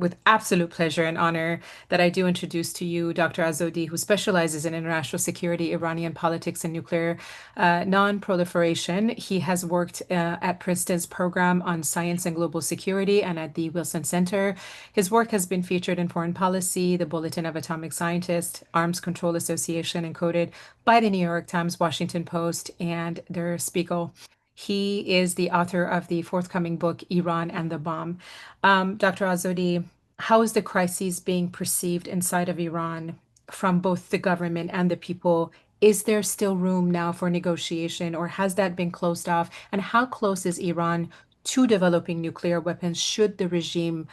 with absolute pleasure and honor that I do introduce to you Dr. Azodi, who specializes in international security, Iranian politics, and nuclear non-proliferation. He has worked at Princeton's program on science and global security and at the Wilson Center. His work has been featured in Foreign Policy, the Bulletin of Atomic Scientists, Arms Control Association, and quoted by the New York Times, Washington Post, and Der Spiegel. He is the author of the forthcoming book, Iran and the Bomb. Dr. Azodi, how is the crisis being perceived inside of Iran from both the government and the people? Is there still room now for negotiation, or has that been closed off? And how close is Iran to developing nuclear weapons should the regime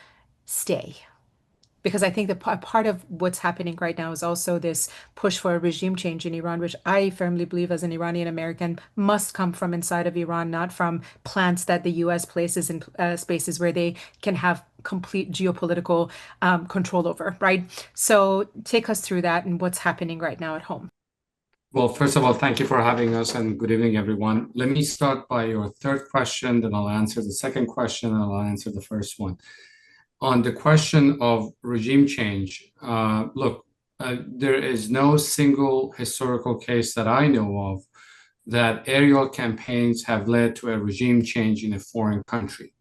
stay? Because I think that part of what's happening right now is also this push for a regime change in Iran, which I firmly believe as an Iranian American must come from inside of Iran, not from plants that the US places in spaces where they can have complete geopolitical control over, right? So take us through that and what's happening right now at home. Well, first of all, thank you for having us and good evening, everyone. Let me start by your third question, then I'll answer the second question, and I'll answer the first one. On the question of regime change, there is no single historical case that I know of that aerial campaigns have led to a regime change in a foreign country.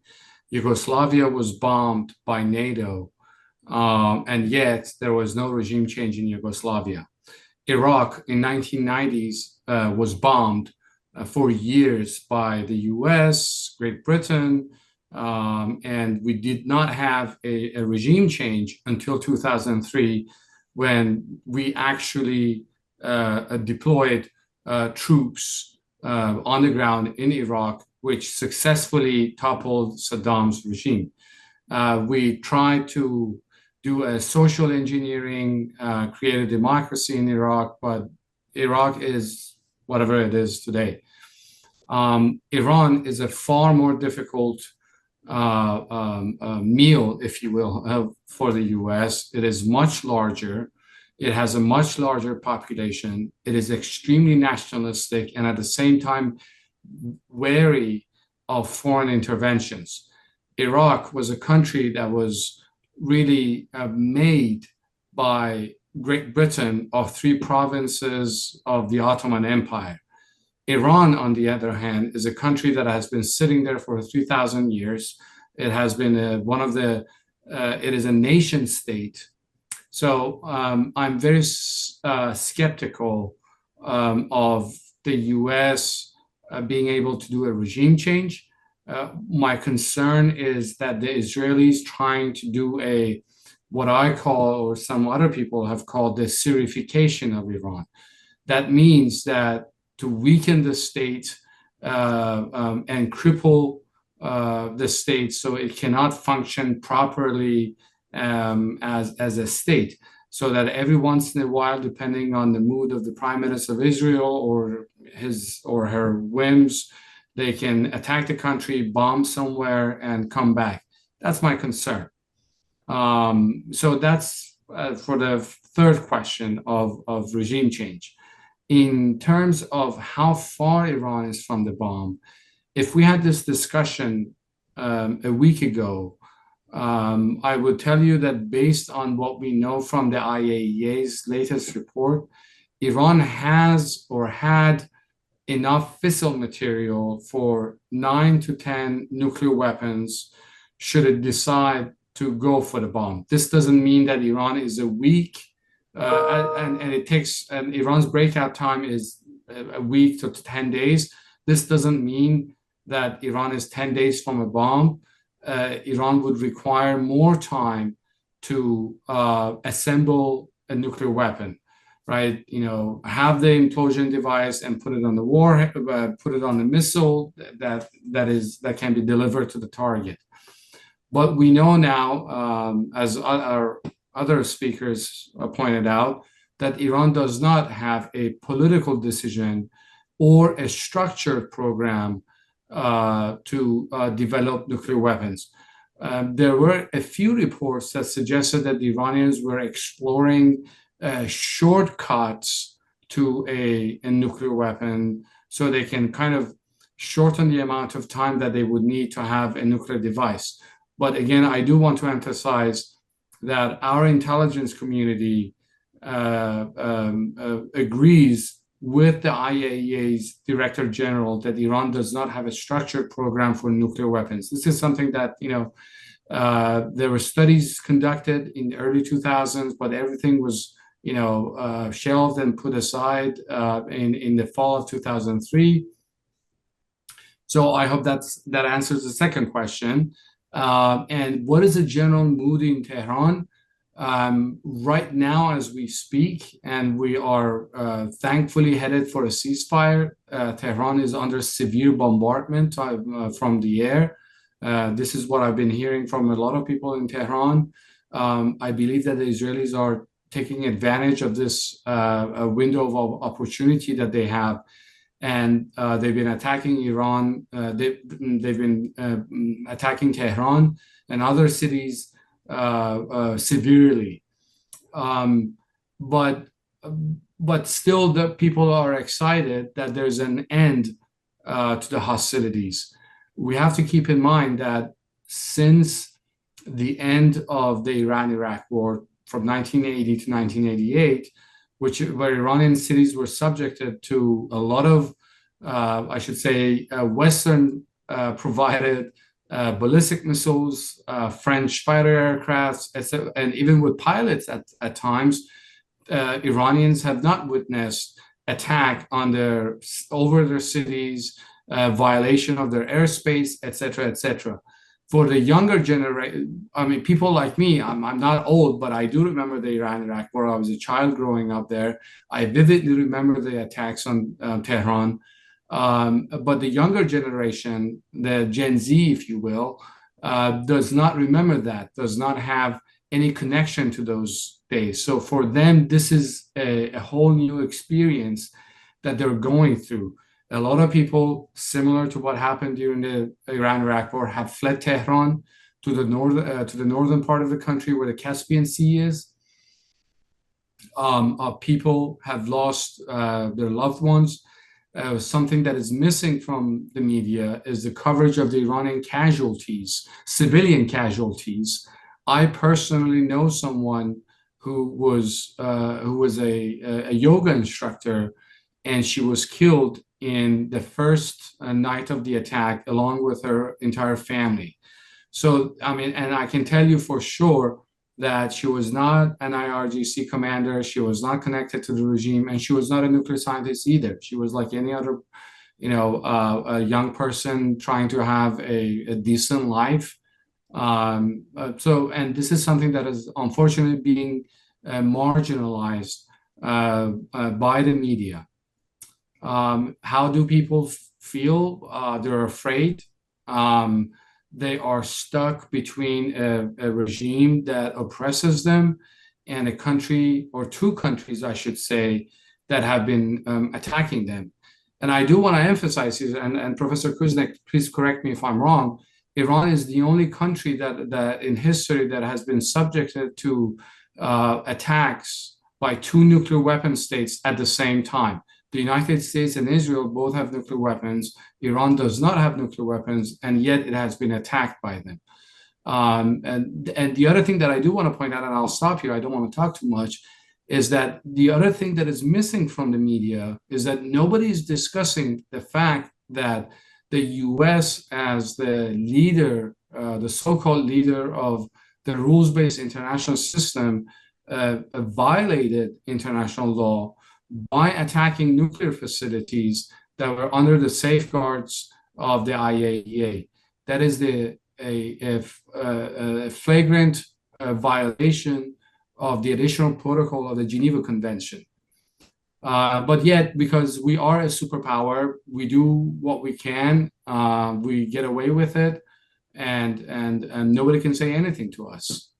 Yugoslavia was bombed by NATO, and yet there was no regime change in Yugoslavia. Iraq in 1990s was bombed for years by the US, Great Britain, and we did not have a regime change until 2003 when we actually deployed troops on the ground in Iraq, which successfully toppled Saddam's regime. We tried to do a social engineering, create a democracy in Iraq, but Iraq is whatever it is today. Iran is a far more difficult meal, if you will, for the US. It is much larger. It has a much larger population. It is extremely nationalistic and at the same time wary of foreign interventions. Iraq was a country that was really made by Great Britain of three provinces of the Ottoman Empire. Iran, on the other hand, is a country that has been sitting there for 3,000 years. It has been it is a nation state. So I'm very skeptical of the US being able to do a regime change. My concern is that the Israelis trying to do what I call, or some other people have called, the Syrification of Iran. That means that to weaken the state and cripple the state so it cannot function properly as a state, so that every once in a while, depending on the mood of the Prime Minister of Israel or his or her whims, they can attack the country, bomb somewhere, and come back. That's my concern. So that's for the third question of regime change. In terms of how far Iran is from the bomb, if we had this discussion a week ago, I would tell you that based on what we know from the IAEA's latest report, Iran has or had enough fissile material for 9 to 10 nuclear weapons should it decide to go for the bomb. This doesn't mean that Iran is a weak, and Iran's breakout time is a week to 10 days. This doesn't mean that Iran is 10 days from a bomb. Iran would require more time to assemble a nuclear weapon, right? Have the implosion device and put it on the warhead, put it on the missile that can be delivered to the target. But we know now, as our other speakers pointed out, that Iran does not have a political decision or a structured program to develop nuclear weapons. There were a few reports that suggested that the Iranians were exploring shortcuts to a nuclear weapon so they can kind of shorten the amount of time that they would need to have a nuclear device. But again, I do want to emphasize that our intelligence community agrees with the IAEA's Director General that Iran does not have a structured program for nuclear weapons. This is something that, there were studies conducted in the early 2000s, but everything was, shelved and put aside in the fall of 2003. So I hope that answers the second question. And what is the general mood in Tehran? Right now, as we speak, and we are thankfully headed for a ceasefire, Tehran is under severe bombardment from the air. This is what I've been hearing from a lot of people in Tehran. I believe that the Israelis are taking advantage of this window of opportunity that they have, and they've been attacking Iran. They've been attacking Tehran and other cities severely. But still, the people are excited that there's an end to the hostilities. We have to keep in mind that since the end of the Iran-Iraq war from 1980 to 1988, where Iranian cities were subjected to a lot of, I should say, Western provided ballistic missiles, French fighter aircrafts, etc., and even with pilots at times, Iranians have not witnessed attack over their cities, violation of their airspace, etc., etc. For the younger generation, I mean, people like me, I'm not old, but I do remember the Iran-Iraq war. I was a child growing up there. I vividly remember the attacks on Tehran. But the younger generation, the Gen Z, if you will, does not remember that, does not have any connection to those days. So for them, this is a whole new experience that they're going through. A lot of people, similar to what happened during the Iran-Iraq war, have fled Tehran to the northern part of the country where the Caspian Sea is. People have lost their loved ones. Something that is missing from the media is the coverage of the Iranian casualties, civilian casualties. I personally know someone who was a yoga instructor, and she was killed in the first night of the attack, along with her entire family. So, I mean, and I can tell you for sure that she was not an IRGC commander, she was not connected to the regime, and she was not a nuclear scientist either. She was like any other, a young person trying to have a decent life. And this is something that is unfortunately being marginalized by the media. How do people feel? They're afraid. They are stuck between a regime that oppresses them and a country, or two countries, I should say, that have been attacking them. And I do want to emphasize here, and Professor Kuznick, please correct me if I'm wrong, Iran is the only country that in history that has been subjected to attacks by two nuclear weapon states at the same time. The United States and Israel both have nuclear weapons. Iran does not have nuclear weapons, and yet it has been attacked by them. And the other thing that I do want to point out, and I'll stop here, I don't want to talk too much, is that the other thing that is missing from the media is that nobody is discussing the fact that the US, as the leader, the so-called leader of the rules-based international system, violated international law by attacking nuclear facilities that were under the safeguards of the IAEA. That is a flagrant violation of the additional protocol of the Geneva Convention. But yet, because we are a superpower, we do what we can, we get away with it, and nobody can say anything to us.